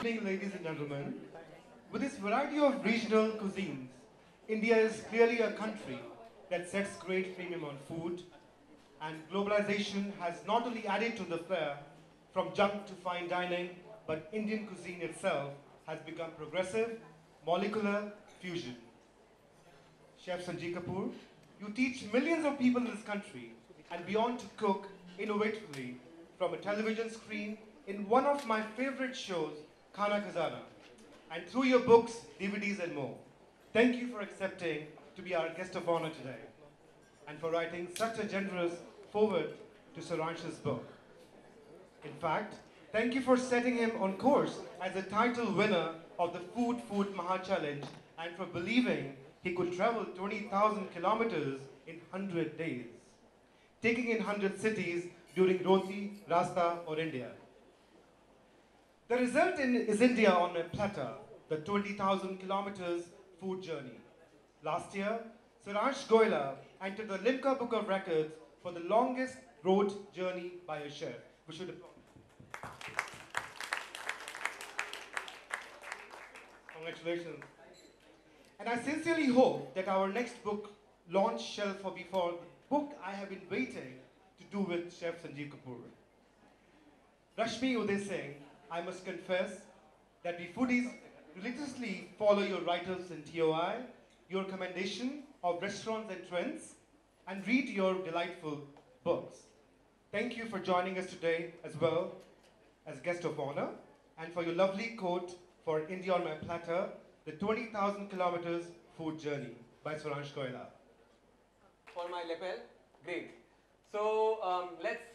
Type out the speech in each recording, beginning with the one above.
evening, ladies and gentlemen. With its variety of regional cuisines, India is clearly a country that sets great premium on food, and globalization has not only added to the flair from junk to fine dining, but Indian cuisine itself has become progressive, molecular fusion. Chef Sanjay Kapoor, you teach millions of people in this country and beyond to cook innovatively from a television screen in one of my favorite shows, Khana Khazana, and through your books, DVDs, and more. Thank you for accepting to be our guest of honor today and for writing such a generous foreword to Saransh's book. In fact, thank you for setting him on course as the title winner of the Food Maha Challenge and for believing he could travel 20,000 kilometers in 100 days, taking in 100 cities during Roti, Rasta or India. The result is India on a platter, the 20,000 kilometers food journey. Last year, Saransh Goila entered the Limca Book of Records for the longest road journey by a chef. We should Congratulations. And I sincerely hope that our next book launch shall for before the book I have been waiting to do with Chef Sanjeev Kapoor. Rashmi Uday Singh, I must confess that we foodies religiously follow your writers in TOI, your commendation of restaurants and trends, and read your delightful books. Thank you for joining us today as well as guest of honor, and for your lovely quote for India on My Platter, the 20,000 kilometers food journey by Saransh Goila. For my lapel, great. So let's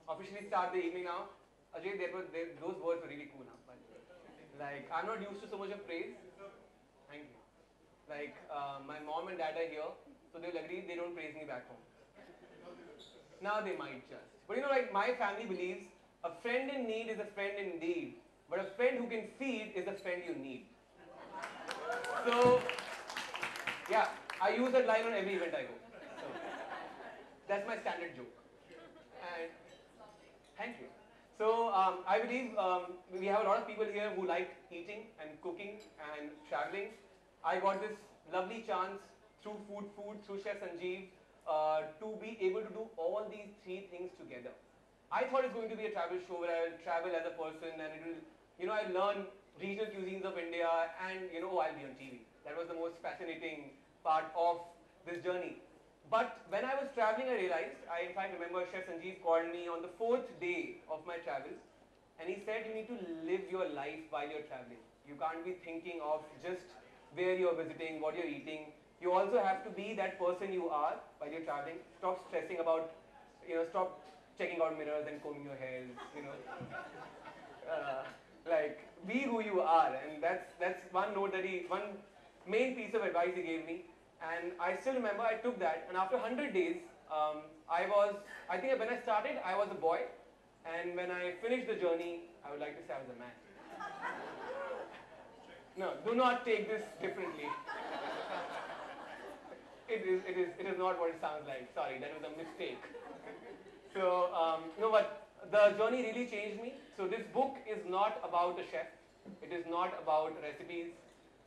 officially start the evening now. Ajay, those words were really cool. Huh? Like, I'm not used to so much of praise. Thank you. Like, my mom and dad are here, so they'll agree they don't praise me back home. Now they might just. But you know, like, my family believes a friend in need is a friend indeed, but a friend who can feed is a friend you need. So, yeah, I use that line on every event I go. So, that's my standard joke. And thank you. So, I believe we have a lot of people here who like eating and cooking and traveling. I got this lovely chance through through Chef Sanjeev, to be able to do all these three things together. I thought it's going to be a travel show where I'll travel as a person and it will, you know, I'll learn regional cuisines of India and, you know, I'll be on TV. That was the most fascinating part of this journey. But when I was traveling, I realized, I in fact remember Chef Sanjeev called me on the 4th day of my travels and he said you need to live your life while you're traveling. You can't be thinking of just where you're visiting, what you're eating. You also have to be that person you are while you're traveling. Stop stressing about, you know, stop checking out mirrors and combing your hair, you know. Like, be who you are, and that's one note that one main piece of advice he gave me. And I still remember I took that, and after 100 days, I think when I started, I was a boy, and when I finished the journey, I would like to say I was a man. No, do not take this differently. It is not what it sounds like. Sorry, that was a mistake. So, no, but the journey really changed me. So this book is not about a chef. It is not about recipes.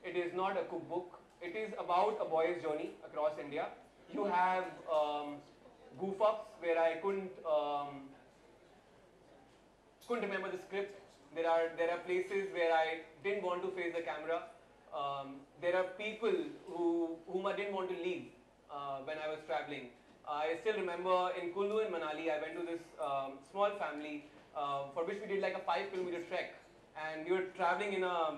It is not a cookbook. It is about a boy's journey across India. You have goof ups where I couldn't remember the script. There are places where I didn't want to face the camera. There are people whom I didn't want to leave when I was traveling. I still remember in Kullu in Manali, I went to this small family for which we did like a 5-kilometer trek, and we were traveling in a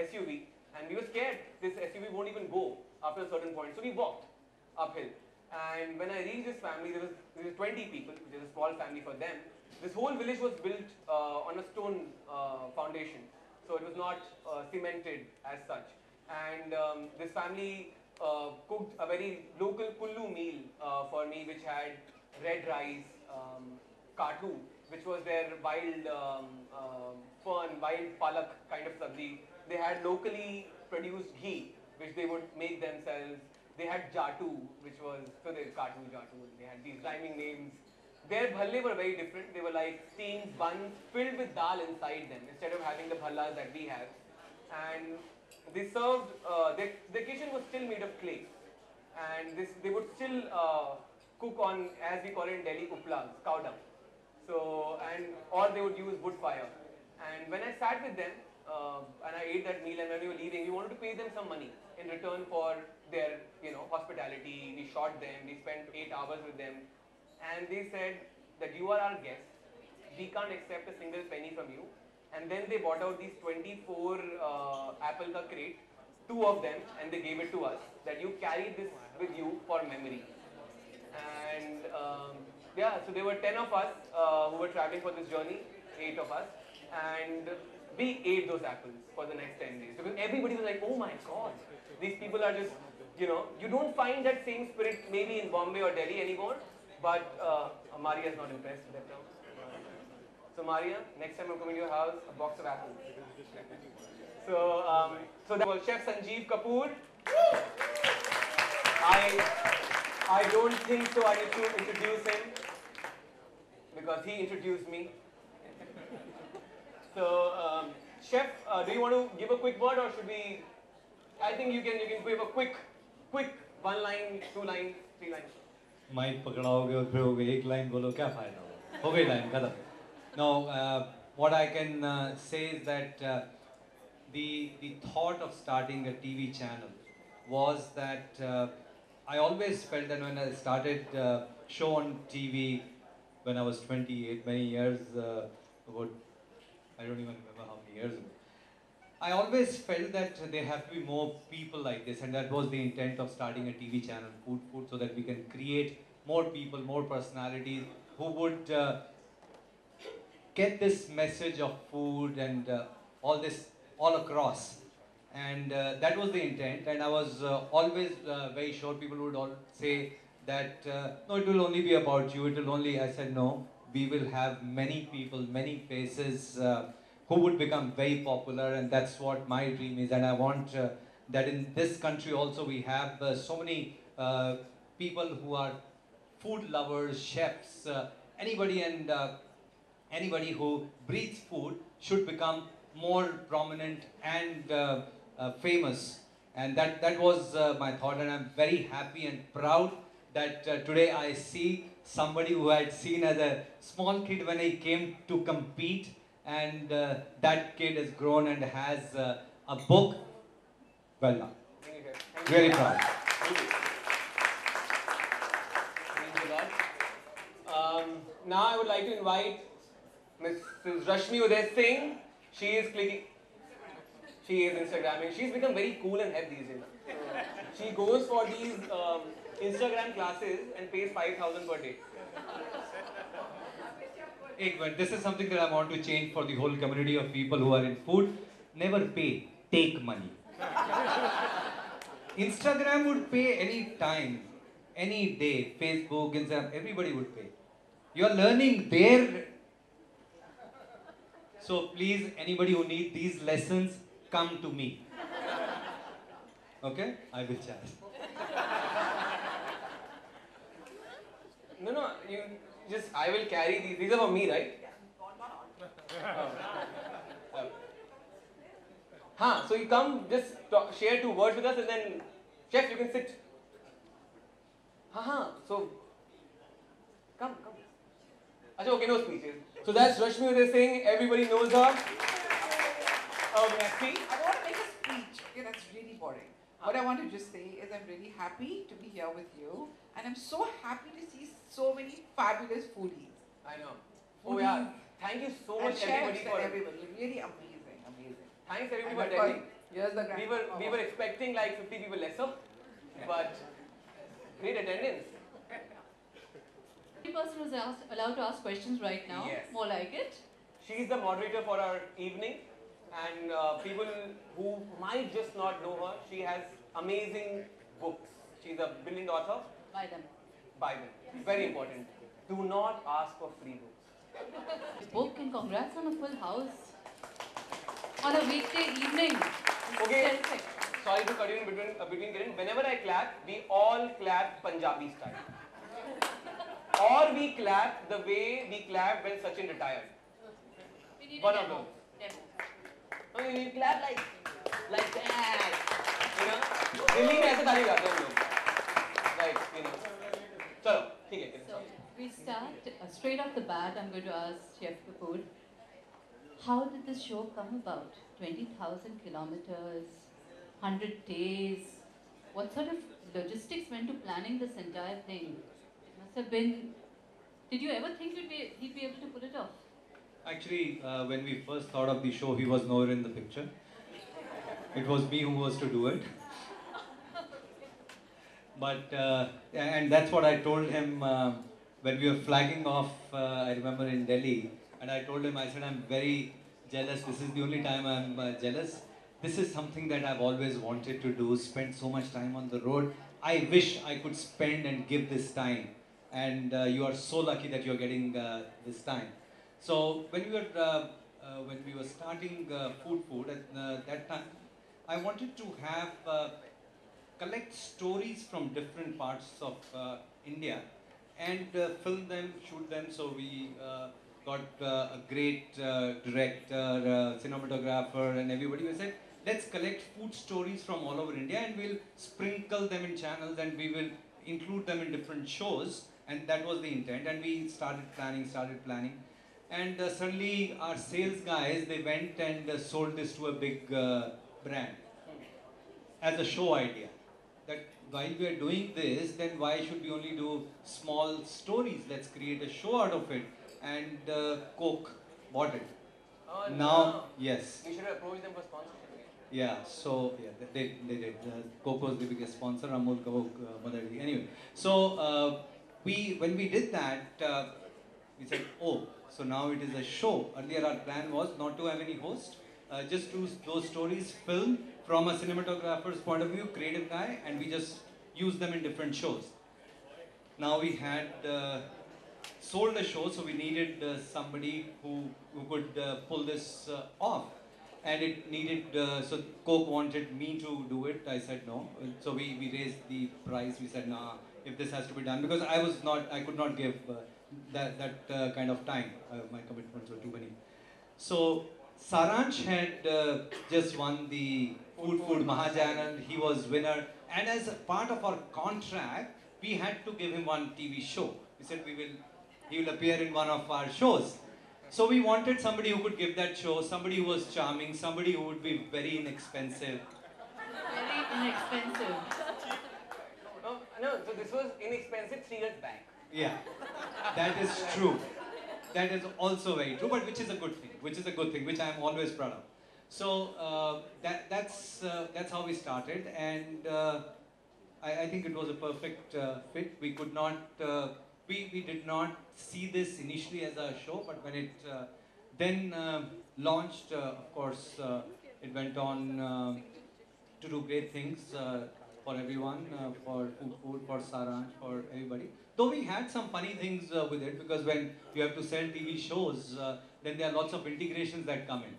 SUV, and we were scared this SUV won't even go after a certain point, so we walked uphill. And when I reached this family, there was 20 people, which is a small family for them. This whole village was built on a stone foundation, so it was not cemented as such. And this family cooked a very local Kullu meal for me, which had red rice, kathu, which was their wild fern, wild palak kind of sabzi. They had locally produced ghee, which they would make themselves. They had jatu, which was, so there's kathu, jatu. They had these rhyming names. Their bhalle were very different. They were like steamed buns filled with dal inside them instead of having the bhallas that we have. And they served, their kitchen was still made of clay. And they would still cook on, as we call it in Delhi, uplas, cow dung. So, or they would use wood fire. And when I sat with them, and I ate that meal, and when we were leaving, we wanted to pay them some money in return for their, hospitality. We shot them, we spent 8 hours with them, and they said that you are our guest, we can't accept a single penny from you. And then they bought out these 24 apple ka crate, 2 of them, and they gave it to us, that you carry this with you for memory. And yeah, so there were 10 of us who were traveling for this journey, 8 of us, and we ate those apples for the next 10 days. Because everybody was like, oh my god, these people are just, you don't find that same spirit maybe in Bombay or Delhi anymore, but Maria is not impressed with that now. So Maria, next time I'm coming to your house, a box of apples. So that was Chef Sanjeev Kapoor. I don't think so I need to introduce him because he introduced me. So Chef, do you want to give a quick word or should we? I think you can give a quick 1 line, 2 lines, 3 lines. Mic पकड़ाओगे और फिर होगे एक line बोलो क्या फायदा होगा हो गई लाइन खत्म. No, what I can say is that the thought of starting a TV channel was that I always felt that when I started show on TV when I was 28, many years ago, I don't even remember how many years ago, I always felt that there have to be more people like this, and that was the intent of starting a TV channel, Food, so that we can create more people, more personalities who would get this message of food and all across. And that was the intent, and I was always very sure people would all say that no, it will only be about you, I said no, we will have many people, many faces who would become very popular, and that's what my dream is. And I want that in this country also we have so many people who are food lovers, chefs, anybody who breathes food should become more prominent and famous. And that was my thought, and I'm very happy and proud that today I see somebody who I had seen as a small kid when he came to compete, and that kid has grown and has a book. Well done. Thank you, sir. Really proud. Thank you. Thank you a lot. Now I would like to invite Mrs. Rashmi Uday Singh. She is Instagramming. She's become very cool and hip these days. She goes for these Instagram classes and pays 5,000 per day. This is something that I want to change for the whole community of people who are in food. Never pay, take money. Instagram would pay any time, any day. Facebook, Instagram, everybody would pay. You are learning there. So please, anybody who needs these lessons, come to me. Okay? I will charge. No, I will carry these. These are for me, right? So you come, just share 2 words with us, and then, Chef, you can sit. So, come. Achha, okay, no speeches. So that's Rashmi Uday Singh. Everybody knows her. Merci. I don't want to make a speech. Okay, that's really boring. What I want to just say is I'm really happy to be here with you, and I'm so happy to see so many fabulous foodies. I know. Oh yeah. Thank you so much, everybody, for everybody. Really amazing. Thanks everybody for attending. Here's the grand We were expecting like 50 people lesser, but great attendance. Every person was allowed to ask questions right now. Yes. More like it. She's the moderator for our evening, and people who might just not know her, she has amazing books. She's a brilliant author. Buy them. Buy them. Very important. Do not ask for free books. Book, and congrats on a full house on a weekday evening. Okay. Terrific. Sorry to cut you in between Kiran. Whenever I clap, we all clap Punjabi style. or we clap the way we clapped when Sachin retired. We need One a of demo. those. Demo. I mean, we clap like that. You know? Delhi में ऐसे ताली बजाते हैं हम लोग. Like, you know. चलो, ठीक है. So we start straight off the bat. I'm going to ask Chef Kapoor, how did this show come about? 20,000 kilometers, 100 days. What sort of logistics went to planning this entire thing? It must have been. Did you ever think he'd be able to pull it off? Actually, when we first thought of the show, he was nowhere in the picture. It was me who was to do it. But, and that's what I told him when we were flagging off, I remember in Delhi, and I told him, I said, I'm very jealous. This is the only time I'm jealous. This is something that I've always wanted to do, spend so much time on the road. I wish I could spend and give this time. And you are so lucky that you're getting this time. So when we were starting Food at that time, I wanted to have collect stories from different parts of India and film them, shoot them. So we got a great director, cinematographer, and everybody. We said, let's collect food stories from all over India and we'll sprinkle them in channels and we will include them in different shows. And that was the intent. And we started planning. And suddenly our sales guys, they went and sold this to a big brand as a show idea. That while we are doing this, then why should we only do small stories? Let's create a show out of it. And Coke bought it. Oh, Now, no. yes. You should have approached them for sponsorship. Yeah, so yeah, they did. Coke was the biggest sponsor, Amul, Coke, Mother Dairy. Anyway, so when we did that, we said, oh, so now it is a show. Earlier our plan was not to have any host, just do those stories filmed from a cinematographer's point of view, creative guy, and we just use them in different shows. Now we had sold the show, so we needed somebody who could pull this off. And it needed, so Coke wanted me to do it. I said no. So we raised the price. We said, nah, if this has to be done, because I could not give that kind of time. My commitments were too many. So Saransh had just won the Food Mahajan. He was winner. And as a part of our contract, we had to give him one TV show. We said he will appear in one of our shows. So we wanted somebody who could give that show, somebody who was charming, somebody who would be very inexpensive. Very inexpensive. No, so this was inexpensive 3 years back. Yeah, that is true. That is also very true, but which is a good thing, which I am always proud of. So that's how we started, and I think it was a perfect fit. We could not, we did not see this initially as a show, but when it then launched, of course, it went on to do great things for everyone, for Food, for Saransh, for everybody. Though we had some funny things with it, because when you have to sell TV shows, then there are lots of integrations that come in.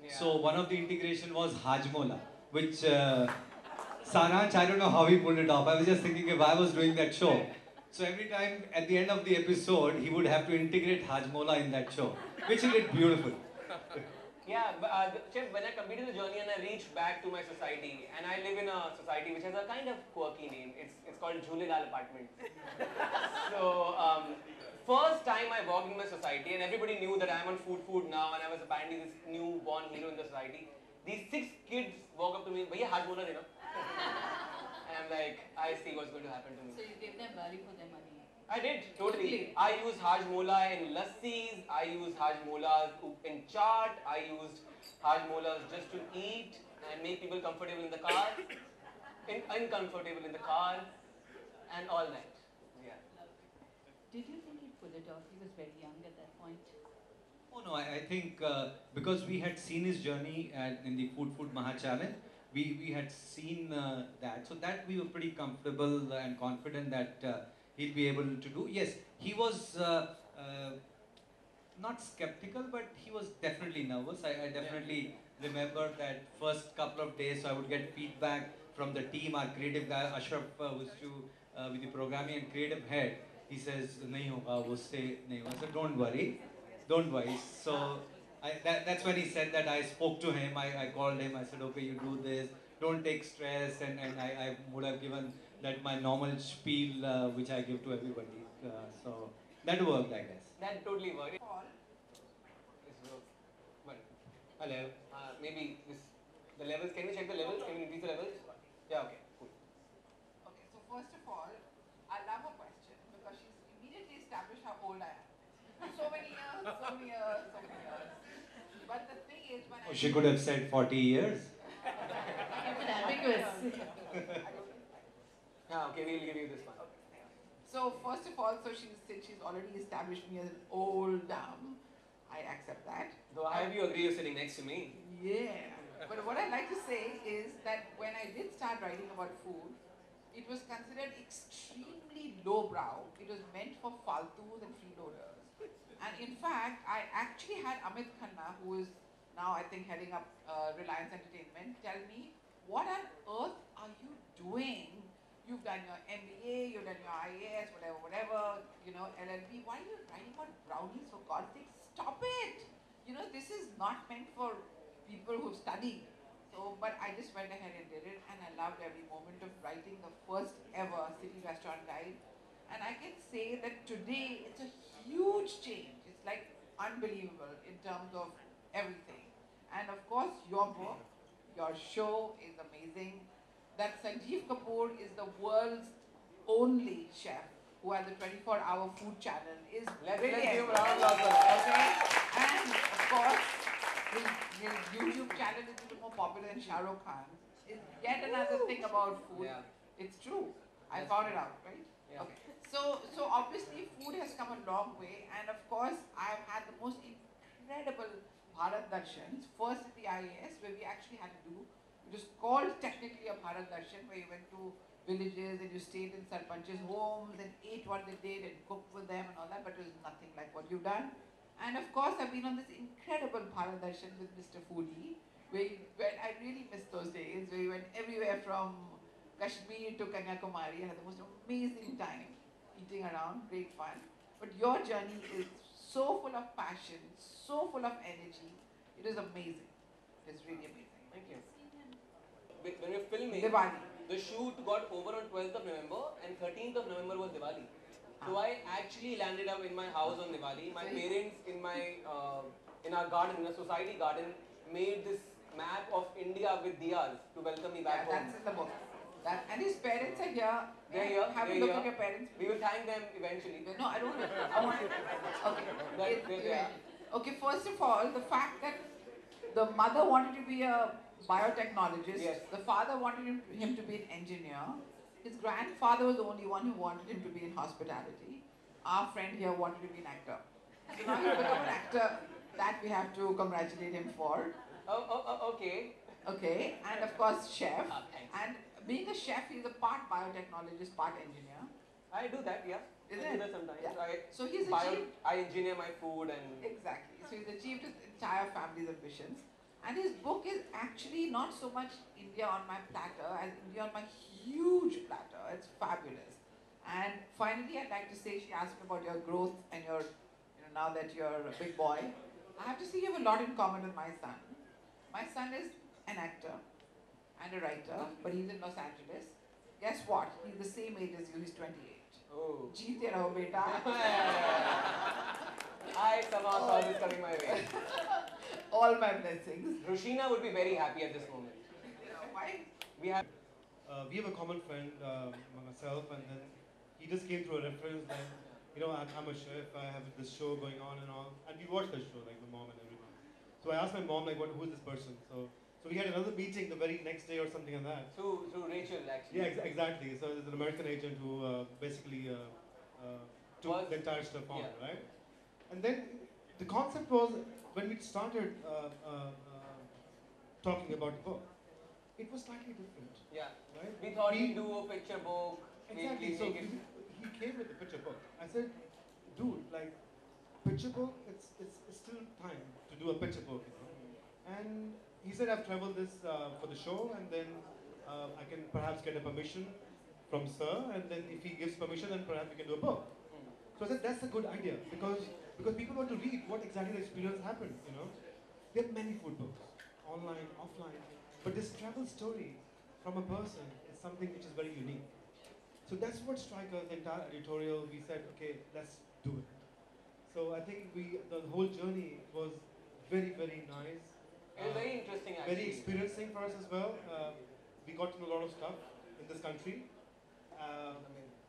Yeah. So one of the integration was Hajmola, which Saransh, I don't know how he pulled it off. I was just thinking if I was doing that show. So every time at the end of the episode, he would have to integrate Hajmola in that show, which he did beautiful. Yeah, but Chef, when I completed the journey and I reached back to my society, and I live in a society which has a kind of quirky name. It's called Jhulelal Apartment. So, first time I walked in my society, and everybody knew that I'm on Food now, and I was apparently this newborn hero in the society. These 6 kids walk up to me, "Bhaiya, haj bola dena." And I'm like, I see what's going to happen to me. So you gave them value for their money. I did, totally. I used Hajmola in lassis, I used Hajmolas in chaat, I used Hajmolas just to eat and make people comfortable in the car, uncomfortable in the car, and all that. Yeah. Did you think he'd pull it off? He was very young at that point. Oh no, I think because we had seen his journey in the Food Maha Challenge, we had seen that, so that we were pretty comfortable and confident that he'll be able to do. Yes, he was not skeptical, but he was definitely nervous. I definitely remember that first couple of days, so I would get feedback from the team, our creative guy, Ashraf, was with the programming and creative head. he says, nahi hoga, wo stay nahi hoga. So don't worry. So that's when he said that. I spoke to him, I called him, I said, okay, you do this, don't take stress, and I would have given that my normal spiel which I give to everybody. So that worked, I guess. That totally worked. Paul, This works. But Hello. maybe the levels. Can we check the levels? Can we increase the levels? Yeah. Okay. Cool. okay, so first of all, I love her question because she's immediately established how old I am. So many years, so many years, so many years. But the thing is, when She could have said 40 years. Keep it ambiguous. Yeah. Okay. We'll give you this one. So first of all, so she's already established me as an old dame. I accept that. Though I have you agree you're sitting next to me. Yeah. But what I like to say is that when I did start writing about food, it was considered extremely lowbrow. It was meant for faltus and freeloaders. And in fact, I actually had Amit Khanna, who is now I think heading up Reliance Entertainment, tell me, what on earth are you doing? You've done your MBA, you've done your IAS, whatever, LLB. Why are you writing about brownies, for God's sake? Stop it! This is not meant for people who've studied. So, but I just went ahead and did it, and I loved every moment of writing the first ever city restaurant guide. And I can say that today it's a huge change. It's like unbelievable in terms of everything. And of course, your book, your show is amazing. That Sanjeev Kapoor is the world's only chef who has a 24-hour food channel is Let's brilliant. give him a round of applause. Okay? And of course, his YouTube channel is a little more popular than Shah Rukh Khan. It's yet another thing about food. Yeah. It's true. I That's found true. it out, right? Yeah. Okay. So obviously food has come a long way, and of course I've had the most incredible Bharat Darshans. First at the IAS, where we actually had to do. It was called technically a Bharat Darshan, where you went to villages and you stayed in sarpanch's homes and ate what they did and cooked with them and all that, but it was nothing like what you've done. And of course, I've been on this incredible Bharat Darshan with Mr. Foodie, where I really missed those days, where we went everywhere from Kashmir to Kanyakumari and had the most amazing time eating around, great fun. But your journey is so full of passion, so full of energy. It is amazing. It's really amazing. Thank you. When we were filming, Diwali. the shoot got over on 12th of November and 13th of November was Diwali. So I actually landed up in my house on Diwali. My parents in our garden, in a society garden, made this map of India with diyas to welcome me back home. That's in the book. And his parents are here. They're here. Have a they're look here. at your parents. We will thank them eventually. No, I don't. I want. Okay. They're Okay. First of all, the fact that the mother wanted to be a biotechnologist. Yes. The father wanted him to be an engineer. His grandfather was the only one who wanted him to be in hospitality. Our friend here wanted to be an actor. So now he's become an actor. That we have to congratulate him for. Okay. Okay, and of course chef. Thanks. And being a chef, he's a part biotechnologist, part engineer. I do that, yeah. Is I it? do that sometimes. Yeah. So he's achieved. I engineer my food and... Exactly. So he's achieved his entire family's ambitions. And his book is actually not so much India on my platter as India on my huge platter. It's fabulous. And finally, I'd like to say, she asked me about your growth and your, now that you're a big boy. I have to say you have a lot in common with my son. My son is an actor and a writer, but he's in Los Angeles. Guess what? He's the same age as you. He's 28. Oh. Jeete raho, beta. I somehow saw this coming my way. All my blessings. Rushina would be very happy at this moment. Why? We have... We have a common friend, myself, and then he just came through a reference that, I'm a chef, I have this show going on and all, and we watched the show, like my mom and everyone. So I asked my mom, like, who is this person? So we had another meeting the very next day or something like that. Through Rachel, actually. Yeah, exactly. So there's an American agent who basically took the entire stuff on, Yeah. right? And then the concept was, when we started talking about the book, it was slightly different, Yeah. right? We thought we'd do a picture book. Exactly. we'd So make it... he came with the picture book. I said, dude, like, picture book, it's still time to do a picture book, And he said, I've traveled this for the show, and then I can perhaps get a permission from Sir, and then if he gives permission, then perhaps we can do a book. So I said that's a good idea because people want to read what exactly the experience happened. There are many food books, online, offline, but this travel story from a person is something which is very unique. So that's what Striker's entire editorial, we said, okay, let's do it. So I think the whole journey was very, very nice. It was very interesting actually. Very experiencing for us as well. We got to know a lot of stuff in this country.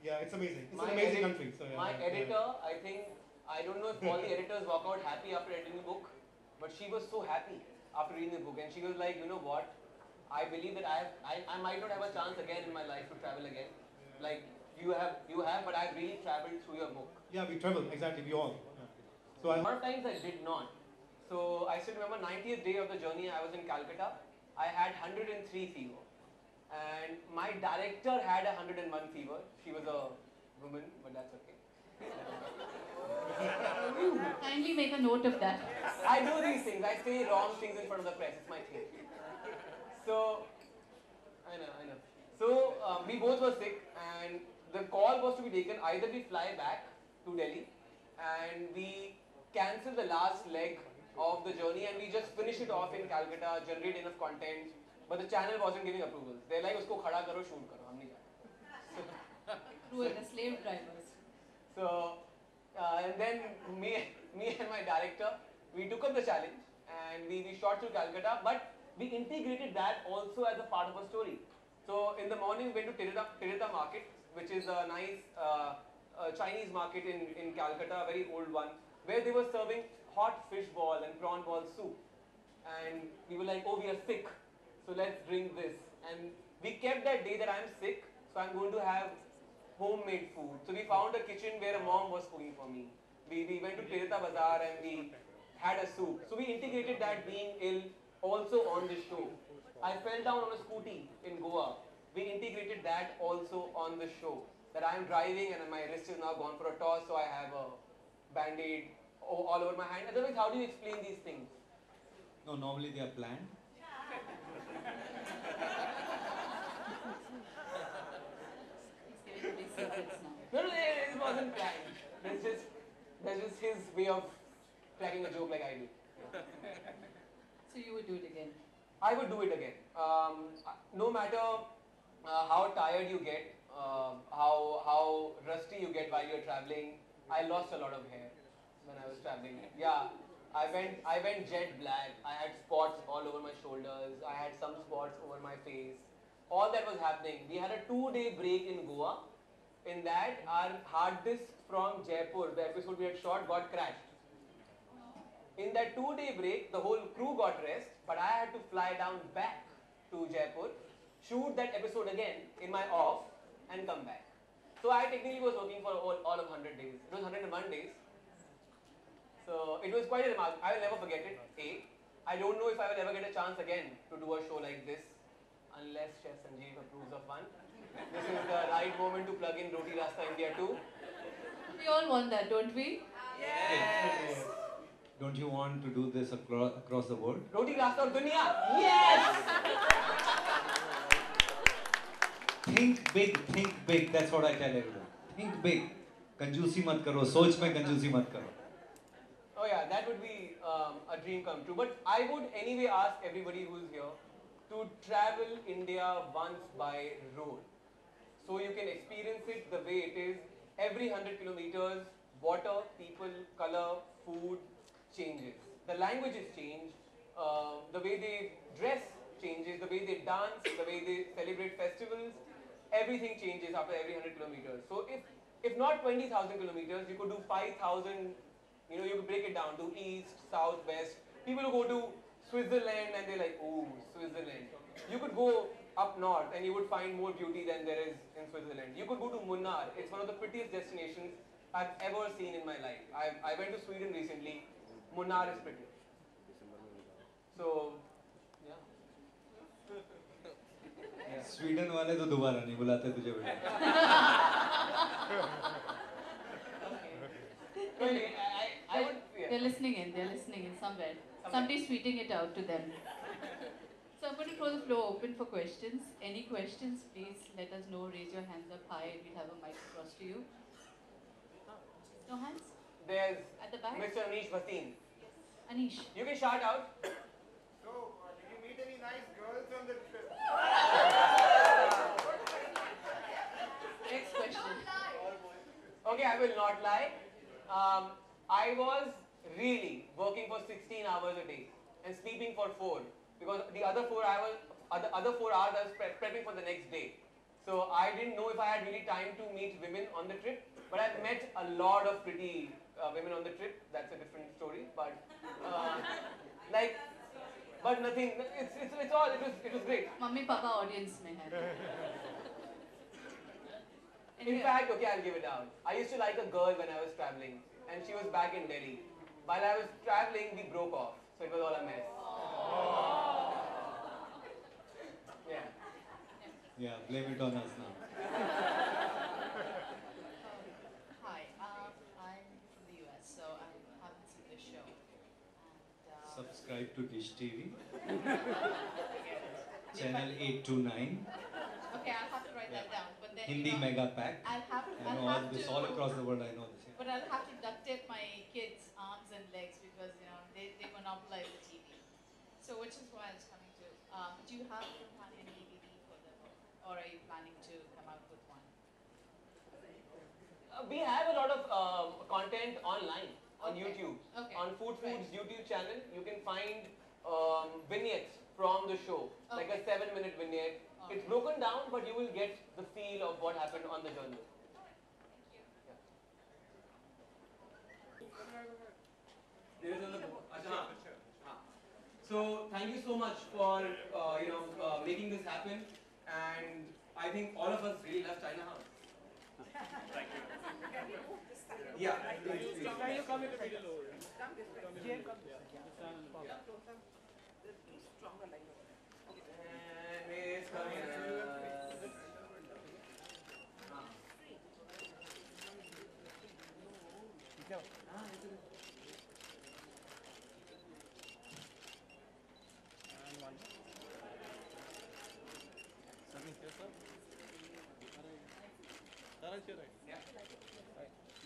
Yeah, it's amazing. It's an amazing country. So, yeah, my editor, I don't know if all the editors walk out happy after editing the book, but she was so happy after reading the book, and she was like, you know what? I believe that I might not have a chance again in my life to travel again. Like you have, but I've really traveled through your book. Yeah, we traveled, exactly, we all. Yeah. So A lot of times I did not. So I still remember 90th day of the journey, I was in Calcutta. I had 103 fever. And my director had 101 fever. She was a woman, but that's okay. Kindly make a note of that. I do these things. I say wrong things in front of the press. It's my thing. So, I know. So, we both were sick and the call was to be taken. Either we fly back to Delhi and we cancel the last leg of the journey and we just finish it off in Calcutta, generate enough content. But the channel wasn't giving approvals. They're like, usko khada karo, shoot karo. Hum nahi jana. True, the slave drivers. So, and then me and my director, we took up the challenge and we shot through Calcutta, but we integrated that also as a part of a story. So in the morning we went to Tirtha Market, which is a nice Chinese market in Calcutta, a very old one, where they were serving hot fish ball and prawn ball soup. And we were like, oh, we are sick, so let's drink this. And we kept that day that I'm sick, so I'm going to have homemade food. So we found a kitchen where a mom was cooking for me. We went to Tirtha Bazaar and we had a soup. So we integrated that being ill also on the show. I fell down on a scooty in Goa. We integrated that also on the show. That I am driving and my wrist is now gone for a toss, so I have a band-aid all over my hand. Otherwise, how do you explain these things? No, normally they are planned. He's giving away secrets now. No, it wasn't planned. That's just his way of cracking a joke like I do. So you would do it again? I would do it again. No matter how tired you get, how rusty you get while you're traveling. I lost a lot of hair when I was traveling. Yeah, I went jet black. I had spots all over my shoulders. I had some spots over my face. All that was happening. We had a 2-day break in Goa. In that, our hard disk from Jaipur, the episode we had shot, got crashed. In that 2-day break, the whole crew got rest, but I had to fly down back to Jaipur, shoot that episode again in my off, and come back. So I technically was working for all of 100 days. It was 101 days. So it was quite a remark. I will never forget it. I don't know if I will ever get a chance again to do a show like this, unless Chef Sanjeev approves of one. This is the right moment to plug in Roti Rasta India 2. We all want that, don't we? Yes! Don't you want to do this across the world? Roti Rasta aur Duniya! Yes! Think big. That's what I tell everyone. Think big. Kanjoosi mat karo. Soch mein kanjoosi mat karo. Oh yeah, that would be a dream come true. But I would anyway ask everybody who's here to travel India once by road. So you can experience it the way it is. Every 100 kilometers, water, people, color, food changes. The languages change. The way they dress changes. The way they dance, the way they celebrate festivals. Everything changes after every 100 kilometers. So if not 20,000 kilometers, you could do 5,000. You could break it down to east, south, west. People who go to Switzerland and they're like, oh, Switzerland. You could go up north and you would find more beauty than there is in Switzerland. You could go to Munnar. It's one of the prettiest destinations I've ever seen in my life. I went to Sweden recently. Munnar is pretty. So, yeah. Sweden वाले तो दोबारा नहीं बुलाते तुझे बेटा. I would, yeah. They're listening in somewhere. Somebody's tweeting it out to them. So I'm going to throw the floor open for questions. Any questions, please let us know. Raise your hands up high and we'll have a mic across to you. No hands? There's At the back? Mr. Anish Bhasin. Anish. You can shout out. So, did you meet any nice girls on the trip? Next question. Okay, I will not lie. I was really working for 16 hours a day and sleeping for 4 because the other 4 hours I was prepping for the next day. So I didn't know if I had really time to meet women on the trip, but I've met a lot of pretty women on the trip. That's a different story, but like, but nothing. It's all. It was great. Mummy Papa audience mein hai. In fact, okay, I'll give it out. I used to like a girl when I was traveling, and she was back in Delhi. While I was traveling, we broke off, so it was all a mess. Yeah. Yeah, blame it on us now. Hi, I'm from the US, so I haven't seen the show. And, Subscribe to Dish TV, channel 829, okay, I'll have to write that down. But then Hindi you know, Mega Pack. I'll have I know all this, all across the world. I know this. Yeah. But I'll have to duct tape my kids' arms and legs because they monopolize the TV. So which is why I was coming to. Do you have a companion DVD for them, or are you planning to come out with one? We have a lot of content online on Okay. YouTube. Okay. On Food Right. Foods YouTube channel, you can find vignettes from the show, like a Okay. 7-minute vignette. Okay. It's broken down, but you will get the feel of what happened on the journey. There is another. So thank you so much for making this happen, and I think all of us really love China House. Thank you. Yeah. Can you come in the video?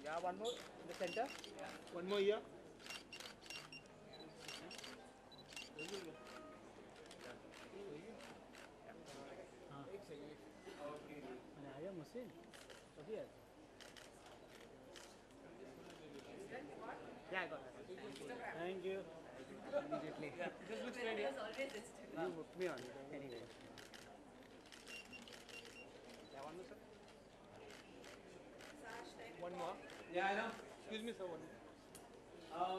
Yeah, one more in the center. One more here. Yeah, I got that. Thank you. Immediately. This looks ready. You book me on it anyway. Yeah, one more, sir. One more. Yeah, I know. Excuse me, sir. One more.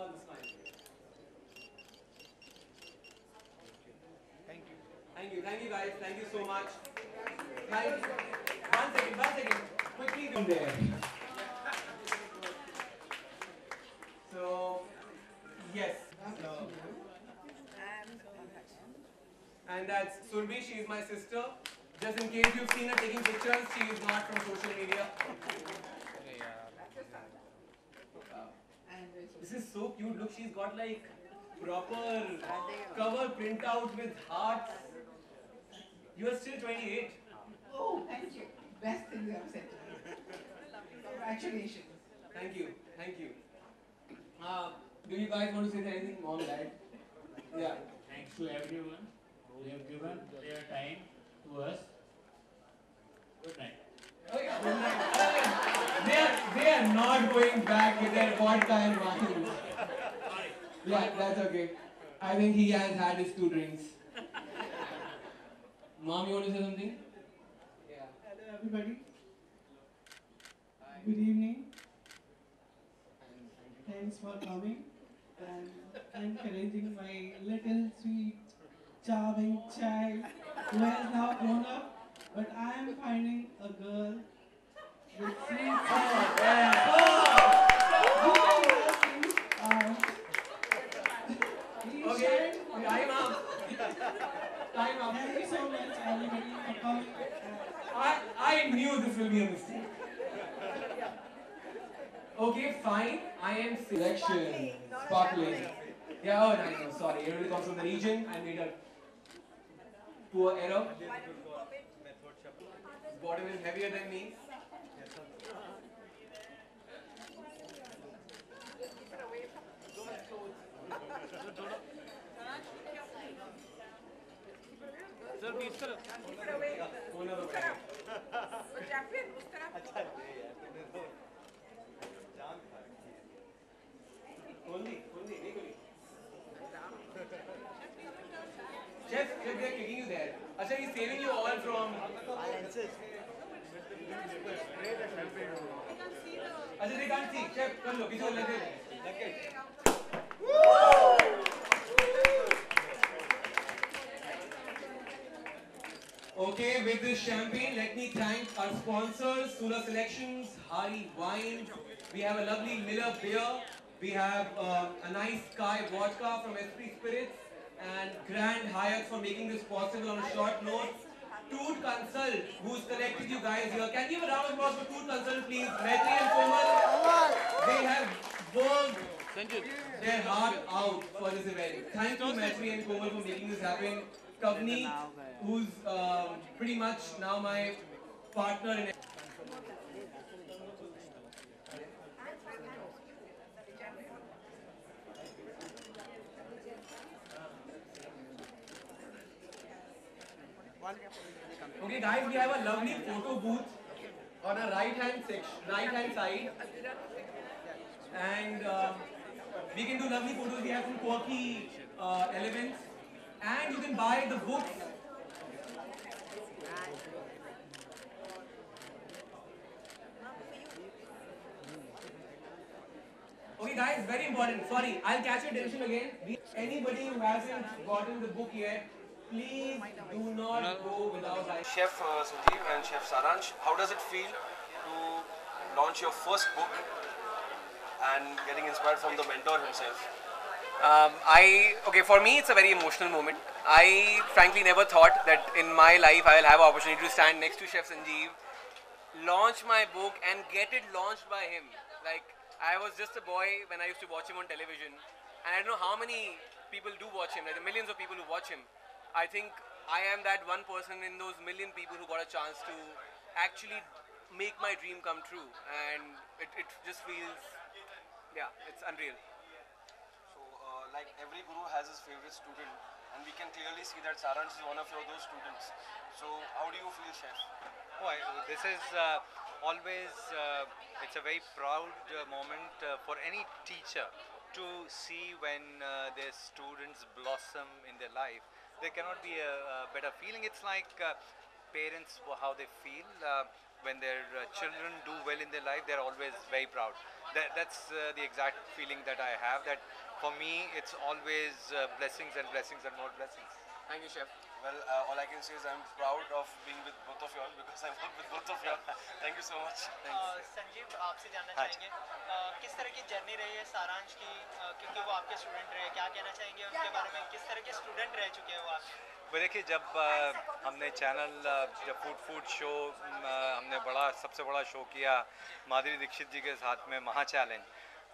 This is fine. Thank you. Thank you guys, thank you so much. Thank you. One second. Quickly from there. So, yes. And that's Surbi, she is my sister. Just in case you've seen her taking pictures, she is not from social media. This is so cute. Look, she's got like proper cover printout with hearts. You are still 28. Oh, thank you. Best thing you have said to me. Congratulations. Thank you. Do you guys want to say anything, Mom, Dad? Yeah. Thanks to everyone who have given their time to us. Good night. Okay, good night. They are not going back with their vodka and wine. Yeah, that's okay. I think he has had his 2 drinks. Mom, you want to say something? Yeah. Hello everybody. Good evening. Thanks for coming and encouraging my little sweet charming child who has now grown up, but I am finding a girl with sweet Okay, time up. Thank you so much everybody for coming. I knew this will be a mistake. Okay, fine. I am selection. Sparkling. Yeah, oh, I know. Sorry. It really comes from the region. I made a poor error. Bottom is heavier than me. Sir बीच तरफ Chef, they're kicking you there. Acha, he's saving you all from. Acha, they can't see. Chef, come look. He's all like this. Okay, with this champagne, let me thank our sponsors, Sula Selections, Hari Wine. We have a lovely Miller beer. We have a nice Sky vodka from Esprit Spirits. And Grand Hyatt for making this possible on a short note. Toot Consult, who's connected you guys here. Can you give a round of applause for Toot Consult, please? Maitri and Komal, they have worked their heart out for this event. Thank you, Maitri and Komal, for making this happen. Kavni, who's pretty much now my partner in. Okay, guys, we have a lovely photo booth on our right hand side, and we can do lovely photos. We have some quirky elements, and you can buy the books. Okay, guys, very important. Sorry, I'll catch your attention again. Anybody who hasn't gotten the book yet, please do not go without buying. Chef Sanjeev and Chef Saransh, how does it feel to launch your first book and getting inspired from the mentor himself? For me, it's a very emotional moment. I frankly never thought that in my life I will have an opportunity to stand next to Chef Sanjeev, launch my book and get it launched by him. Like, I was just a boy when I used to watch him on television, and I don't know how many people do watch him, like the millions of people who watch him. I think I am that one person in those million people who got a chance to actually make my dream come true, and it just feels, yeah, it's unreal. So, like every guru has his favorite student, and we can clearly see that Saransh is one of those students. So, how do you feel, Chef? This is always, it's a very proud moment for any teacher to see when their students blossom in their life. There cannot be a better feeling. It's like parents, how they feel when their children do well in their life. They're always very proud. That's the exact feeling that I have, that for me it's always blessings and blessings and more blessings. Thank you, Chef. Well, all I can say is I'm proud of being with both of you all because I work with both of you all. Thank you so much. Sanjeev आपसे जानना चाहेंगे किस तरह की journey रही है सारांश की क्योंकि वो आपके स्टूडेंट रहे क्या कहना चाहेंगे उनके बारे में किस तरह के स्टूडेंट रह चुके हैं वो आपके वो देखिए जब हमने चैनल जब फूड शो हमने सबसे बड़ा शो किया माधुरी दीक्षित जी के साथ में महा चैलेंज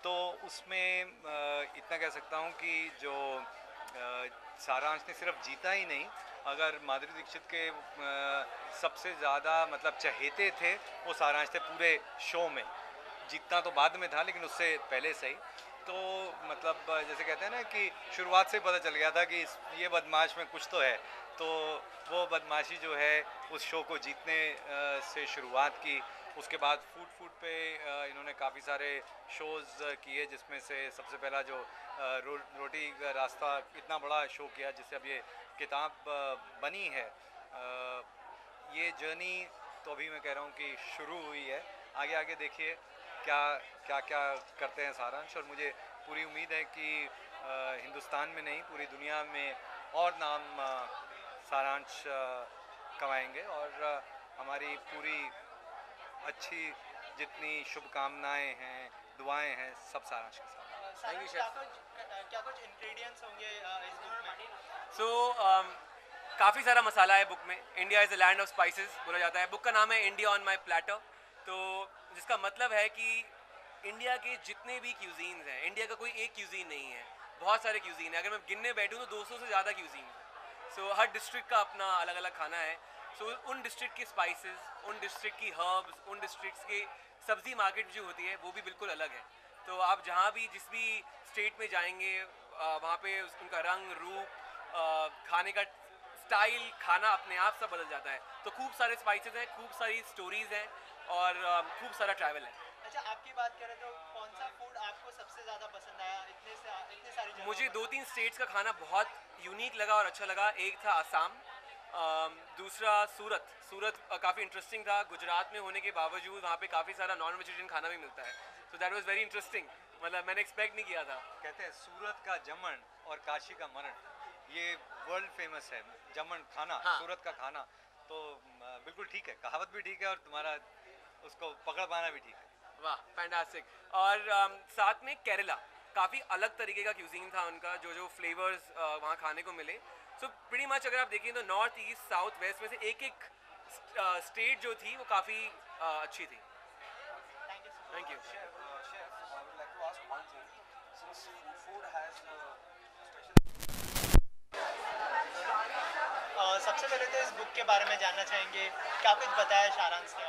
तो उसमें इतना कह सकता हूँ कि जो सारांश ने सिर्फ जीता ही नहीं अगर माधुरी दीक्षित के सबसे ज़्यादा मतलब चहेते थे वो सारांश थे पूरे शो में जीतना तो बाद में था लेकिन उससे पहले से ही तो मतलब जैसे कहते हैं ना कि शुरुआत से पता चल गया था कि ये बदमाश में कुछ तो है तो वो बदमाशी जो है उस शो को जीतने से शुरुआत की उसके बाद फूड पे इन्होंने काफ़ी सारे शोज़ किए जिसमें से सबसे पहला जो रोटी का रास्ता इतना बड़ा शो किया जिससे अब ये किताब बनी है ये जर्नी तो अभी मैं कह रहा हूँ कि शुरू हुई है आगे देखिए क्या करते हैं सारांश और मुझे पूरी उम्मीद है कि हिंदुस्तान में नहीं पूरी दुनिया में और नाम सारांश कमाएंगे और हमारी पूरी अच्छी जितनी शुभकामनाएं हैं दुआएं हैं सब सारांश के साथ क्या कुछ इंग्रेडिएंट्स होंगे इस बुक में सो काफ़ी सारा मसाला है बुक में India is the land of spices बोला जाता है बुक का नाम है इंडिया ऑन माई प्लेटर तो जिसका मतलब है कि इंडिया के जितने भी क्यूजीन्स हैं इंडिया का कोई एक क्यूजीन नहीं है बहुत सारे क्यूजीन है अगर मैं गिनने बैठूँ तो 200 से ज़्यादा क्यूजीन सो हर डिस्ट्रिक्ट का अपना अलग अलग खाना है सो उन डिस्ट्रिक्ट के स्पाइसेस उन डिस्ट्रिक्ट की हर्ब्स उन डिस्ट्रिक्ट्स की सब्जी मार्केट जो होती है वो भी बिल्कुल अलग है तो आप जहाँ भी जिस भी स्टेट में जाएंगे वहाँ पे उनका रंग रूप, खाने का स्टाइल, खाना अपने आप सब बदल जाता है. तो खूब सारे स्पाइसेस हैं, खूब सारी स्टोरीज हैं और खूब सारा ट्रैवल है. अच्छा, आपकी बात करें तो कौन सा फूड आपको सबसे ज़्यादा पसंद आया इतनी सारी जगहों मुझे पर? 2-3 स्टेट्स का खाना बहुत यूनिक लगा और अच्छा लगा. एक था असम, दूसरा सूरत काफ़ी इंटरेस्टिंग था. गुजरात में होने के बावजूद वहाँ पे काफ़ी सारा नॉन वेजिटेरियन खाना भी मिलता है. So that was very interesting. मतलब मैंने एक्सपेक्ट नहीं किया था. कहते हैं सूरत का जमन और काशी का मरण, ये वर्ल्ड फेमस है. जमन खाना, हाँ. सूरत का खाना. तो बिल्कुल ठीक है, कहावत भी ठीक है और तुम्हारा उसको पकड़ पाना भी ठीक है. वाह, फैंटास्टिक. और साथ में केरला, काफ़ी अलग तरीके का क्यूजीन था उनका, जो फ्लेवर्स वहाँ खाने को मिले. सो प्रीटी मच अगर आप देखें तो नॉर्थ ईस्ट साउथ वेस्ट में से एक स्टेट जो थी वो काफ़ी अच्छी थी. Thank you. Chef, I would like to ask one thing. Since food has सबसे पहले तो इस बुक के बारे में जानना चाहेंगे, क्या कुछ बताया सारांश ने?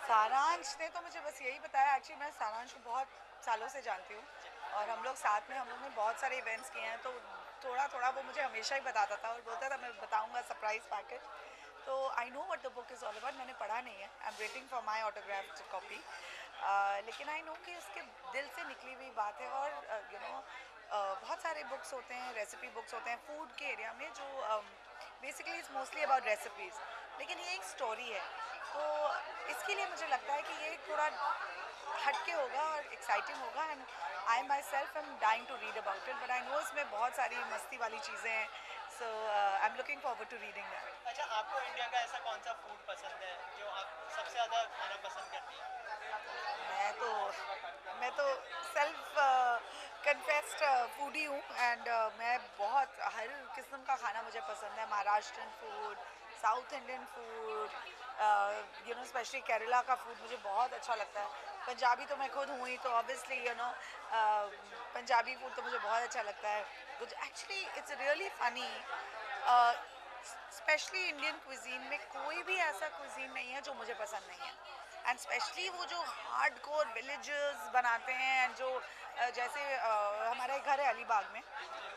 सारांश ने तो मुझे बस यही बताया. एक्चुअली मैं सारांश को बहुत सालों से जानती हूँ और हम लोग साथ में, हम लोग ने बहुत सारे इवेंट्स किए हैं. तो थोड़ा थोड़ा वो मुझे हमेशा ही बताता था और बोलता था मैं बताऊँगा सरप्राइज पैकेज. तो I know what the book is all about. मैंने पढ़ा नहीं है, I am waiting for my autograph copy. लेकिन आई नो कि उसके दिल से निकली हुई बात है. और यू नो बहुत सारे बुक्स होते हैं, रेसिपी बुक्स होते हैं फूड के एरिया में, जो basically it's mostly about recipes. लेकिन ये एक स्टोरी है, तो इसके लिए मुझे लगता है कि ये थोड़ा हटके होगा और एक्साइटिंग होगा. And I myself am dying to read about it, but I know इसमें बहुत सारी मस्ती वाली चीज़ें हैं. So I am looking forward to reading that. अच्छा, आपको इंडिया का ऐसा कौन सा फूड पसंद है जो आप सबसे ज़्यादा खाना पसंद करती हैं? मैं तो सेल्फ कन्फेस्ड फूडी हूँ. एंड मैं बहुत हर किस्म का खाना मुझे पसंद है. Maharashtrian food, south Indian food, you know specially Kerala का फूड मुझे बहुत अच्छा लगता है. पंजाबी तो मैं खुद हूँ ही, तो obviously you know Punjabi food तो मुझे बहुत अच्छा लगता है. which actually it's really funny. Specially Indian cuisine में कोई भी ऐसा क्विजीन नहीं है जो मुझे पसंद नहीं है. एंड स्पेशली वो जो हार्ड कोर विलेजर्स बनाते हैं, एंड जो जैसे हमारा एक घर है अलीबाग में,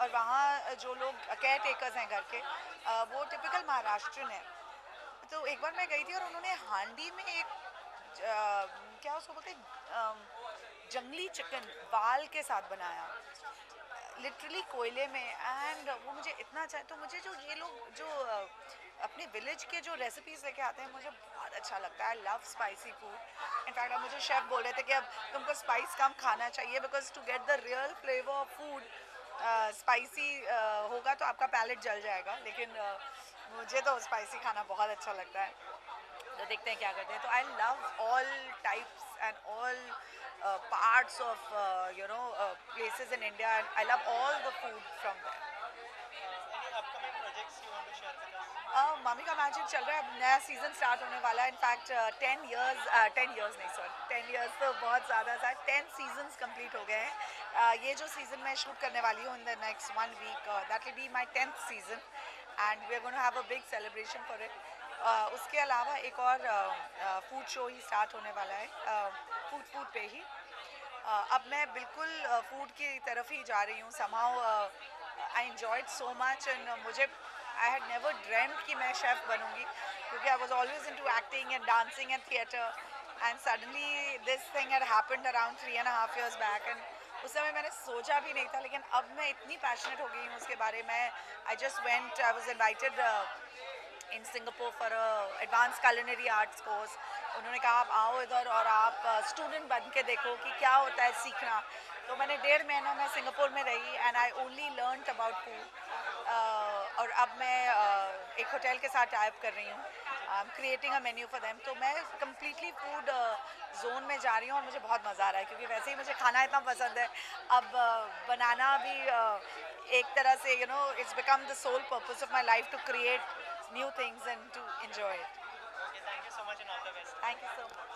और वहाँ जो लोग केयर टेकर्स हैं घर के, वो टिपिकल महाराष्ट्रन है. तो एक बार मैं गई थी और उन्होंने हांडी में एक क्या उसको बोलते हैं, जंगली चिकन वाल के साथ बनाया, लिटरली कोयले में. एंड वो मुझे इतना अच्छा है. तो मुझे जो ये लोग जो अपने विलेज के जो रेसिपीज़ लेके आते हैं मुझे बहुत अच्छा लगता है. I love spicy food. In fact अब मुझे शेफ़ बोल रहे थे कि अब तुमको स्पाइस कम खाना चाहिए, because to get the real flavour of food spicy होगा तो आपका पैलेट जल जाएगा. लेकिन मुझे तो स्पाइसी खाना बहुत अच्छा लगता है. तो देखते हैं क्या करते हैं. तो I love all types and all parts of places in India, and I love all the food from there. Any upcoming projects you want to share with us? Mummy का मैजिक चल रहा है. अब नया सीजन स्टार्ट होने वाला है. In fact 10 years तो बहुत ज़्यादा था. 10 सीजन्स कंप्लीट हो गए हैं. ये जो सीज़न मैं शूट करने वाली हूँ in the next 1 week, that will be my 10th season, and we are going to have a big celebration for it. उसके अलावा एक और फूड शो ही स्टार्ट होने वाला है, फूड पे ही. अब मैं बिल्कुल फूड की तरफ ही जा रही हूँ. somehow I enjoyed so much, and मुझे आई हैड नेवर ड्रीम्ड कि मैं शेफ़ बनूँगी, क्योंकि I was always into acting and dancing and theatre. And suddenly this thing had happened around 3.5 years back, and उस समय मैंने सोचा भी नहीं था. लेकिन अब मैं इतनी पैशनेट हो गई हूँ उसके बारे में. I just went, I was invited in Singapore for advance culinary arts course. उन्होंने कहा आप आओ इधर और आप स्टूडेंट बन के देखो कि क्या होता है सीखना. तो मैंने 1.5 महीना मैं सिंगापुर में रही, and I only learned about food. और अब मैं एक होटल के साथ टाइप कर रही हूँ. I am creating a menu for them. तो मैं कम्प्लीटली फूड जोन में जा रही हूँ और मुझे बहुत मज़ा आ रहा है, क्योंकि वैसे ही मुझे खाना इतना पसंद है. अब बनाना भी एक तरह से it's become the sole purpose of my life, to create new things and to enjoy it. Okay, thank you so much and all the best. Thank you so much.